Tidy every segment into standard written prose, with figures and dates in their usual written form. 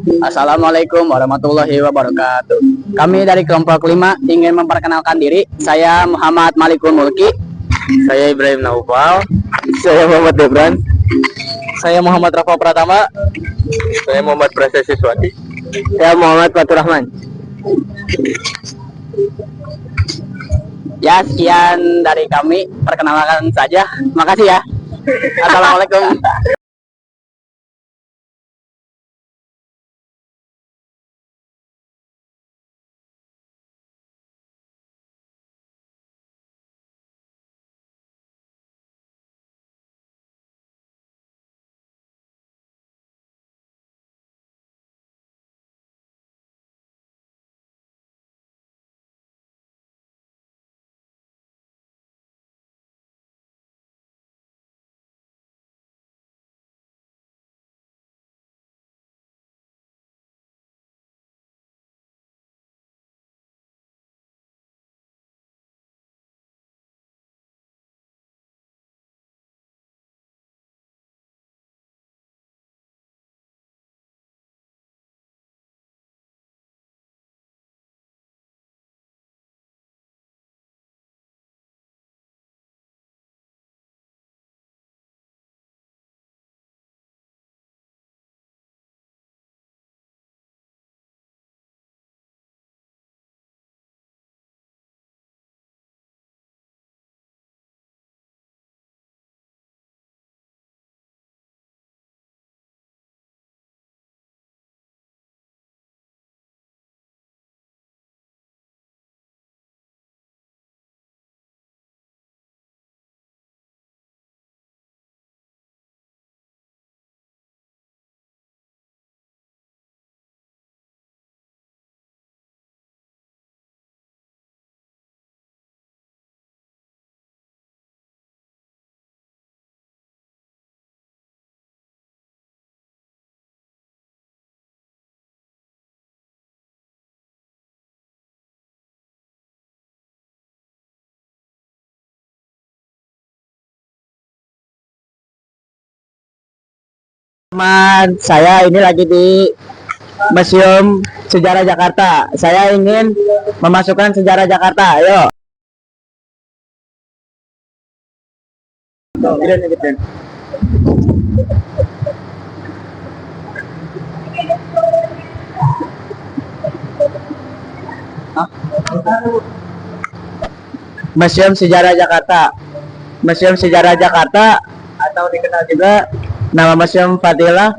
Assalamualaikum warahmatullahi wabarakatuh. Kami dari kelompok 5 ingin memperkenalkan diri. Saya Muhammad Malikul Mulki. Saya Ibrahim Naufal. Saya Muhammad Debran. Saya Muhammad Rafa Pratama. Saya Muhammad Prasya Siswati. Saya Muhammad Fatur Rahman. Ya, sekian dari kami. Perkenalkan saja. Makasih ya. Assalamualaikum. Saya ini lagi di Museum Sejarah Jakarta. Saya ingin memasukkan sejarah Jakarta. Ayo. Museum Sejarah Jakarta. Museum Sejarah Jakarta atau dikenal juga nama Museum Fathahillah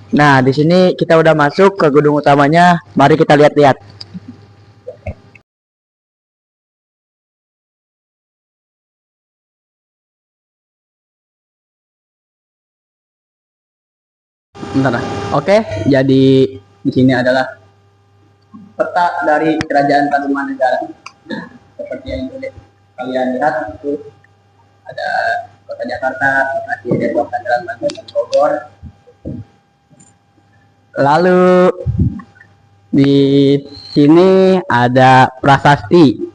Nah, di sini kita udah masuk ke gedung utamanya. Mari kita lihat-lihat. Bentar. Oke, jadi di sini adalah peta dari Kerajaan Tarumanegara. Seperti yang kalian lihat, itu ada Kota Jakarta, Bekasi, Depok, Tangerang, Banten, dan Bogor. Lalu di sini ada prasasti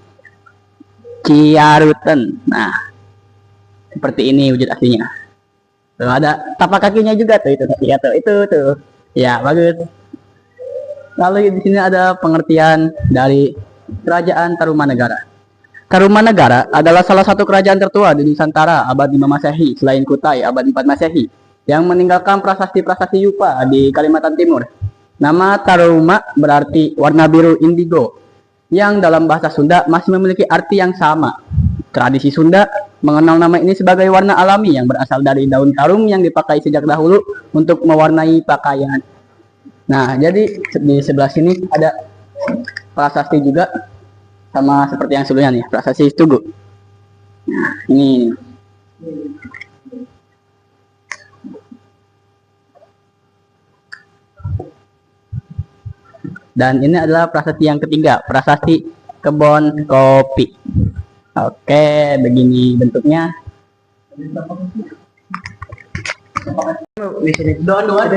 Ciaruten. Nah, seperti ini wujud aslinya. Tuh, ada tapak kakinya juga tuh, itu tuh. Ya, bagus. Lalu di sini ada pengertian dari Kerajaan Tarumanegara. Tarumanegara adalah salah satu kerajaan tertua di Nusantara abad 5 Masehi selain Kutai abad 4 Masehi yang meninggalkan prasasti-prasasti Yupa di Kalimantan Timur. Nama Taruma berarti warna biru indigo yang dalam bahasa Sunda masih memiliki arti yang sama. Tradisi Sunda mengenal nama ini sebagai warna alami yang berasal dari daun tarum yang dipakai sejak dahulu untuk mewarnai pakaian. Nah, jadi di sebelah sini ada prasasti juga sama seperti yang sebelumnya nih, prasasti Tugu. Nah, ini. Dan ini adalah prasasti yang ketiga, prasasti Kebon Kopi. Oke, begini bentuknya. Di sini doa.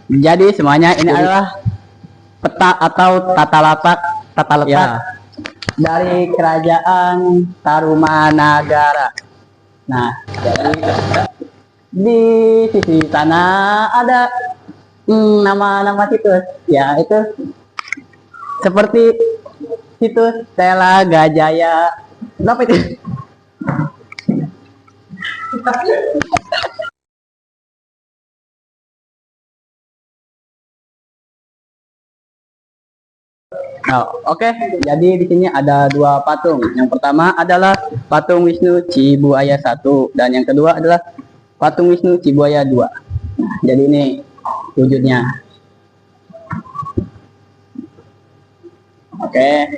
Jadi semuanya ini adalah peta atau tata letak dari kerajaan Tarumanagara. Nah, jadi di sisi sana ada nama-nama situs, ya itu seperti situs Telaga Jaya. Apa itu? Oke. Jadi di sini ada dua patung. Yang pertama adalah patung Wisnu Cibuaya 1 dan yang kedua adalah patung Wisnu Cibuaya 2. Nah, jadi ini wujudnya. Oke.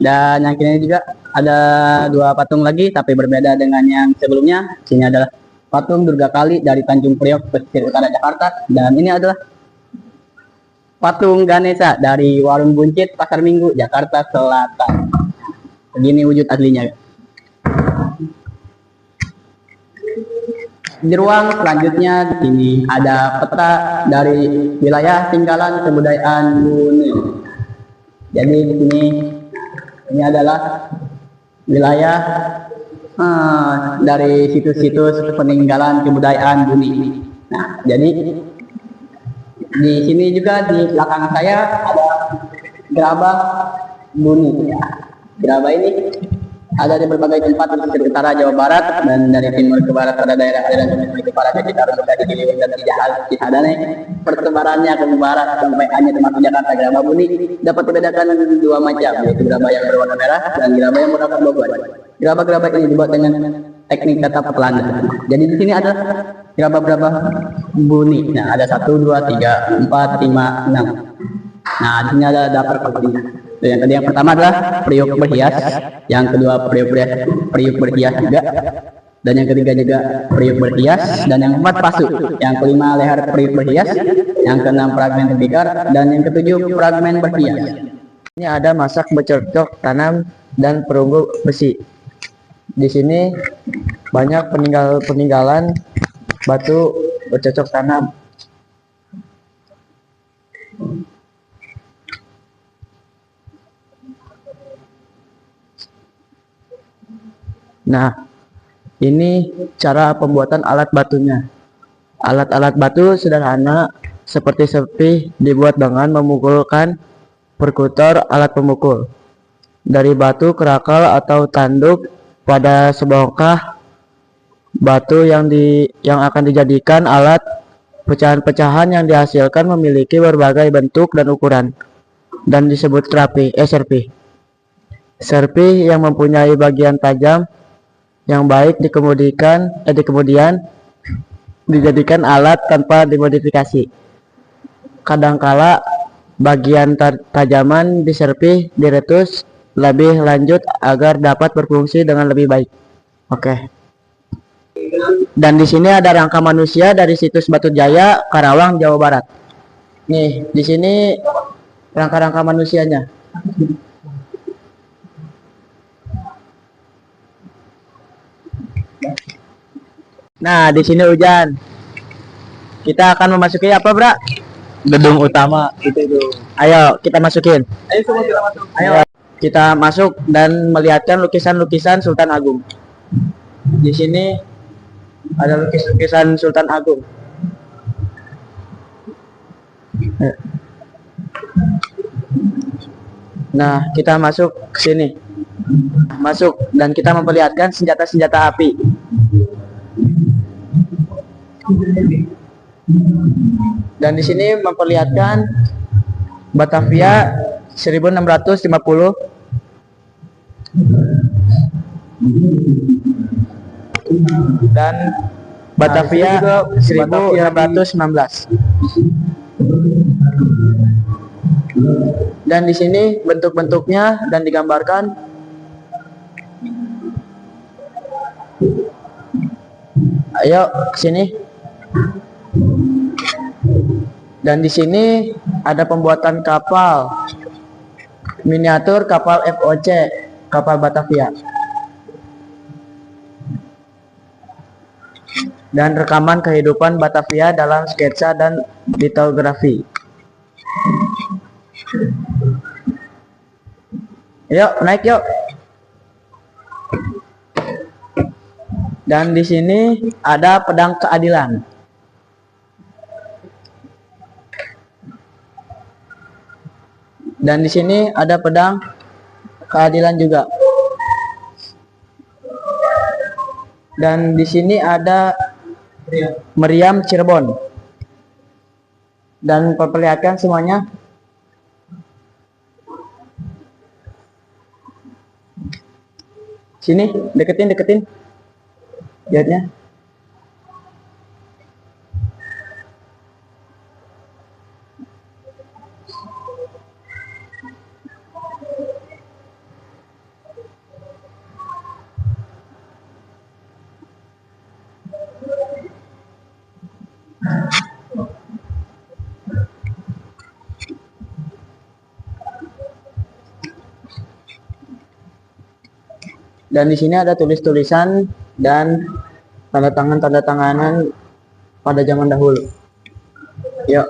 Dan yang kini juga ada dua patung lagi tapi berbeda dengan yang sebelumnya. Sini adalah patung Durga Kali dari Tanjung Priok, pesisir utara Jakarta, dan ini adalah patung Ganesha dari Warung Buncit, Pasar Minggu, Jakarta Selatan. Begini wujud aslinya. Di ruang selanjutnya ini ada peta dari wilayah tinggalan kebudayaan Buni. Jadi di sini ini adalah wilayah dari situs-situs peninggalan kebudayaan Buni. Nah, jadi di sini juga di belakang saya ada gerabah Buni. Ya. Gerabah ini ada di berbagai tempat di pesisir utara Jawa Barat, dan dari timur ke barat ada daerah aliran sungai ke barat sekitar di Ciliwung dan Cisadane. Pertebarannya ke barat sampai hanya termasuk Jakarta. Gerabah Buni dapat dibedakan dua macam, yaitu gerabah yang berwarna merah dan gerabah yang berwarna bogor. Gerabah-gerabah ini dibuat dengan teknik tatap pelanda. Jadi di sini ada gerabah-gerabah Buni. Nah, ada 1, 2, 3, 4, 5, 6. Nah, di sini ada daftar pastinya. Yang pertama adalah periuk berhias, yang kedua periuk berhias juga, dan yang ketiga juga periuk berhias, dan yang keempat pasu, yang kelima leher periuk berhias, yang keenam fragmen tembikar, dan yang ketujuh fragmen berhias. Ini ada masak bercocok tanam dan perunggu besi. Di sini banyak peninggalan batu bercocok tanam. Nah, ini cara pembuatan alat batunya. Alat-alat batu sederhana seperti sepi dibuat dengan memukulkan perkutor alat pemukul. Dari batu kerakal atau tanduk pada sebongkah batu yang akan dijadikan alat. Pecahan-pecahan yang dihasilkan memiliki berbagai bentuk dan ukuran dan disebut serpi. Serpi yang mempunyai bagian tajam yang baik kemudian dijadikan alat tanpa dimodifikasi. Kadangkala bagian tajaman di serpi diretus lebih lanjut agar dapat berfungsi dengan lebih baik. Oke. Dan di sini ada rangka manusia dari situs Batu Jaya, Karawang, Jawa Barat. Nih, di sini rangka-rangka manusianya. Nah, di sini hujan. Kita akan memasuki apa, Bra? Gedung utama itu. Ayo, kita masukin. Ayo semua kita masuk. Ayo, kita masuk dan melihatkan lukisan-lukisan Sultan Agung. Di sini ada lukisan Sultan Agung. Nah, kita masuk ke sini. Masuk dan kita memperlihatkan senjata-senjata api. Dan di sini memperlihatkan Batavia 1650 dan Batavia 1619. Dan di sini bentuk-bentuknya dan digambarkan. Ayo ke sini. Dan di sini ada pembuatan kapal miniatur, kapal FOC, kapal Batavia. Dan rekaman kehidupan Batavia dalam sketsa dan litografi. Yuk, naik yuk. Dan di sini ada pedang keadilan. Dan di sini ada pedang keadilan juga. Dan di sini ada meriam Cirebon. Dan perlihatkan semuanya. Sini, deketin. Lihatnya. Dan di sini ada tulis-tulisan dan tanda tanganan pada zaman dahulu. Yuk.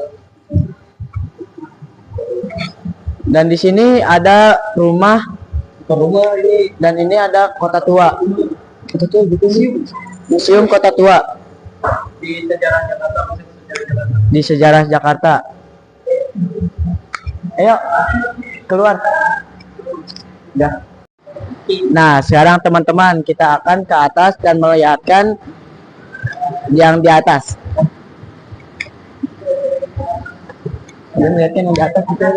Dan di sini ada rumah ini, dan ini ada kota tua. Kota tua gitu sih. Museum Kota Tua Di sejarah Jakarta, di sejarah Jakarta. Ayo keluar. Udah. Nah, sekarang teman-teman kita akan ke atas dan melihatkan yang di atas. Dan melihatkan yang di atas itu.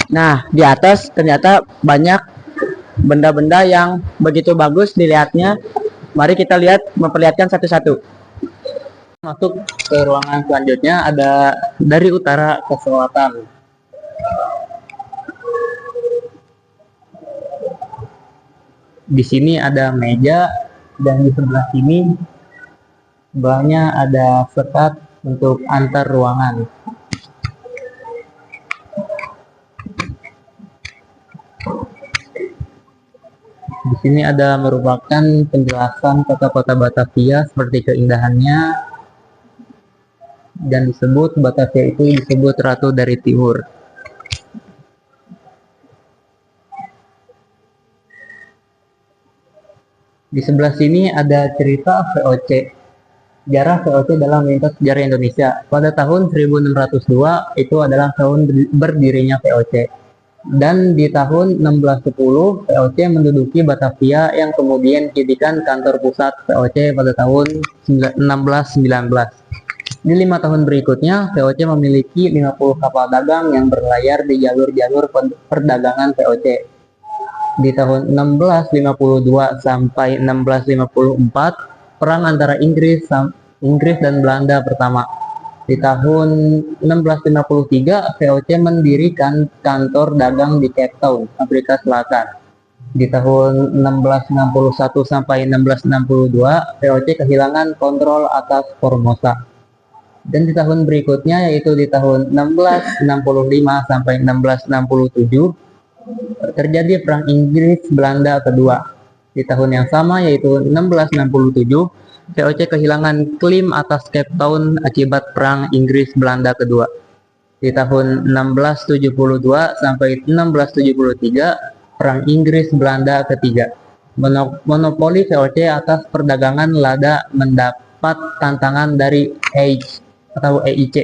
Nah, di atas ternyata banyak benda-benda yang begitu bagus dilihatnya. Mari kita lihat, memperlihatkan satu-satu. masuk ke ruangan selanjutnya, ada dari utara ke selatan. Di sini ada meja dan di sebelah sini sebelahnya ada sekat untuk antar ruangan. Di sini ada merupakan penjelasan kota-kota Batavia seperti keindahannya, dan disebut Batavia itu disebut Ratu dari Timur. Di sebelah sini ada cerita VOC, sejarah VOC dalam lintas sejarah Indonesia. Pada tahun 1602 itu adalah tahun berdirinya VOC. Dan di tahun 1610 VOC menduduki Batavia yang kemudian dijadikan kantor pusat VOC pada tahun 1619. Di 5 tahun berikutnya, VOC memiliki 50 kapal dagang yang berlayar di jalur-jalur perdagangan VOC. Di tahun 1652 sampai 1654, perang antara Inggris dan Belanda pertama. Di tahun 1653, VOC mendirikan kantor dagang di Cape Town, Afrika Selatan. Di tahun 1661 sampai 1662, VOC kehilangan kontrol atas Formosa. Dan di tahun berikutnya, yaitu di tahun 1665 sampai 1667, terjadi Perang Inggris-Belanda kedua. Di tahun yang sama, yaitu 1667, VOC kehilangan klaim atas Cape Town akibat Perang Inggris-Belanda kedua. Di tahun 1672 sampai 1673, Perang Inggris-Belanda ketiga. Monopoli VOC atas perdagangan lada mendapat tantangan dari EIC.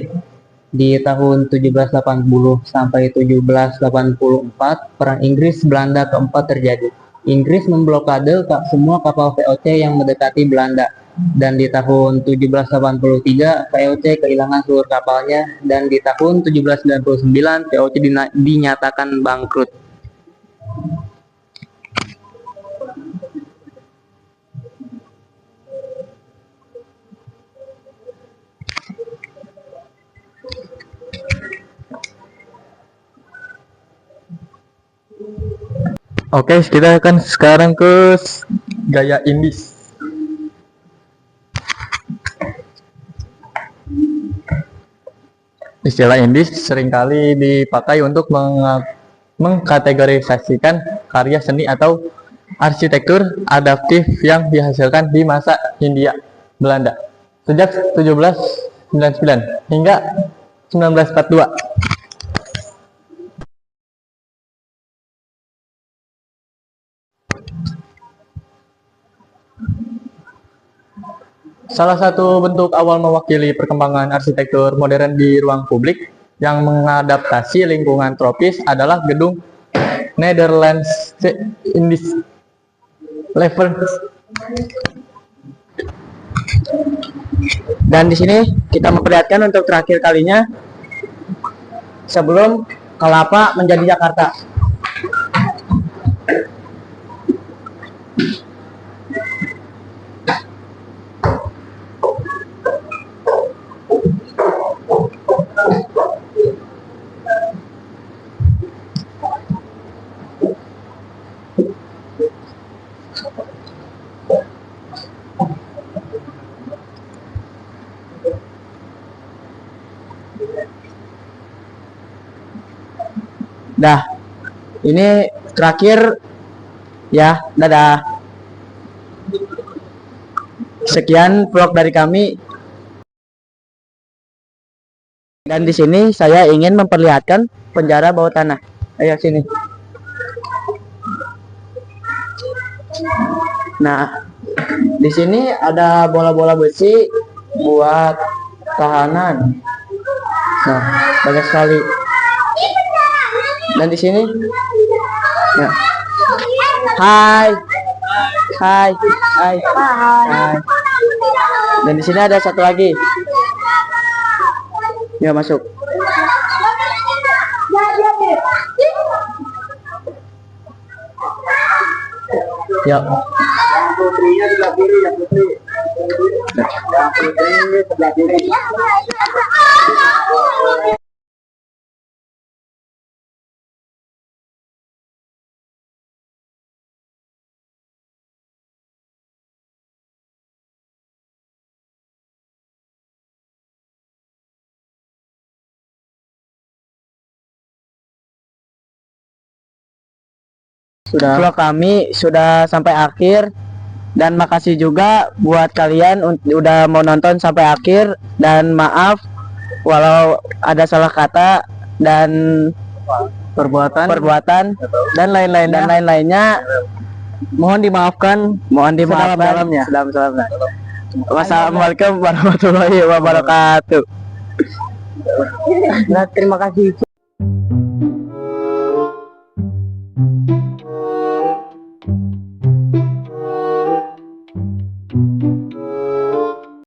Di tahun 1780 sampai 1784, Perang Inggris-Belanda keempat terjadi. Inggris memblokade semua kapal VOC yang mendekati Belanda. Dan di tahun 1783 VOC kehilangan seluruh kapalnya, dan di tahun 1799 VOC dinyatakan bangkrut. Oke, kita akan sekarang ke gaya Indis. Istilah indie seringkali dipakai untuk mengkategorisasikan karya seni atau arsitektur adaptif yang dihasilkan di masa Hindia Belanda sejak 1799 hingga 1942. Salah satu bentuk awal mewakili perkembangan arsitektur modern di ruang publik yang mengadaptasi lingkungan tropis adalah gedung Netherlands Indies Level. Dan di sini kita memperlihatkan untuk terakhir kalinya sebelum Kelapa menjadi Jakarta. Dah, ini terakhir ya, dadah. Sekian vlog dari kami. Dan di sini saya ingin memperlihatkan penjara bawah tanah. Ayo sini. Nah, di sini ada bola-bola besi buat tahanan. Nah, banyak sekali. Dan di sini, ya. Hai, hai, hai, hai. Dan di sini ada satu lagi. Ya, masuk. Ya. Yang putrinya sebelah kiri, yang putri. Yang putri sebelah kiri. Vlog kami sudah sampai akhir, dan makasih juga buat kalian udah mau nonton sampai akhir, dan maaf walau ada salah kata dan perbuatan dan lain-lainnya, mohon dimaafkan Sedalam-dalamnya. sedalam-dalamnya. Wassalamualaikum warahmatullahi wabarakatuh. Nah, terima kasih.